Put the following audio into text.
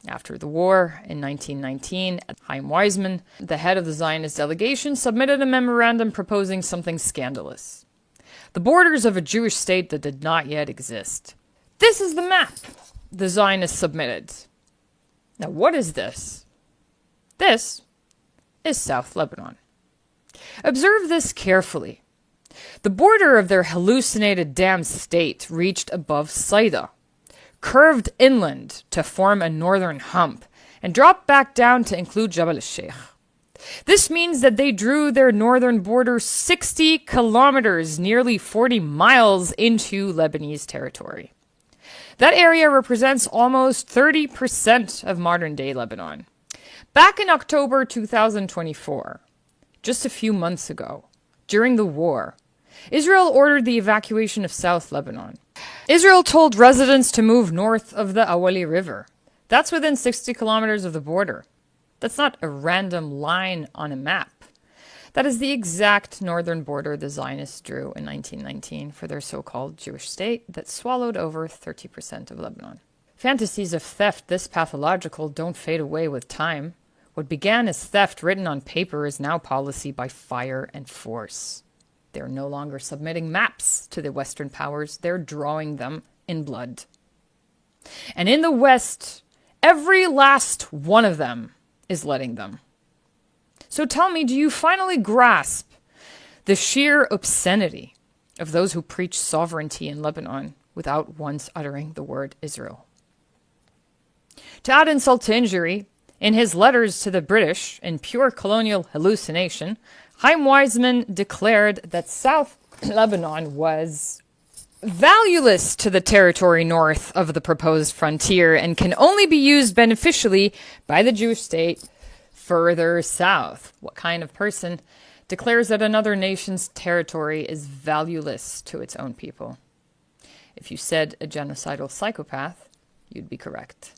After the war, in 1919, Chaim Weizmann, the head of the Zionist delegation, submitted a memorandum proposing something scandalous: the borders of a Jewish state that did not yet exist. This is the map the Zionists submitted. Now, what is this? This is South Lebanon. Observe this carefully. The border of their hallucinated damned state reached above Saida, curved inland to form a northern hump, and dropped back down to include Jabal al-Sheikh. This means that they drew their northern border 60 kilometers, nearly 40 miles, into Lebanese territory. That area represents almost 30% of modern-day Lebanon. Back in October 2024, just a few months ago, during the war, Israel ordered the evacuation of South Lebanon. Israel told residents to move north of the Awali River. That's within 60 kilometers of the border. That's not a random line on a map. That is the exact northern border the Zionists drew in 1919 for their so-called Jewish state that swallowed over 30% of Lebanon. Fantasies of theft this pathological don't fade away with time. What began as theft written on paper is now policy by fire and force. They're no longer submitting maps to the Western powers. They're drawing them in blood. And in the West, every last one of them is letting them. So tell me, do you finally grasp the sheer obscenity of those who preach sovereignty in Lebanon without once uttering the word Israel? To add insult to injury, in his letters to the British, in pure colonial hallucination, Chaim Weizmann declared that South Lebanon was valueless to the territory north of the proposed frontier and can only be used beneficially by the Jewish state further south. What kind of person declares that another nation's territory is valueless to its own people? If you said a genocidal psychopath, you'd be correct.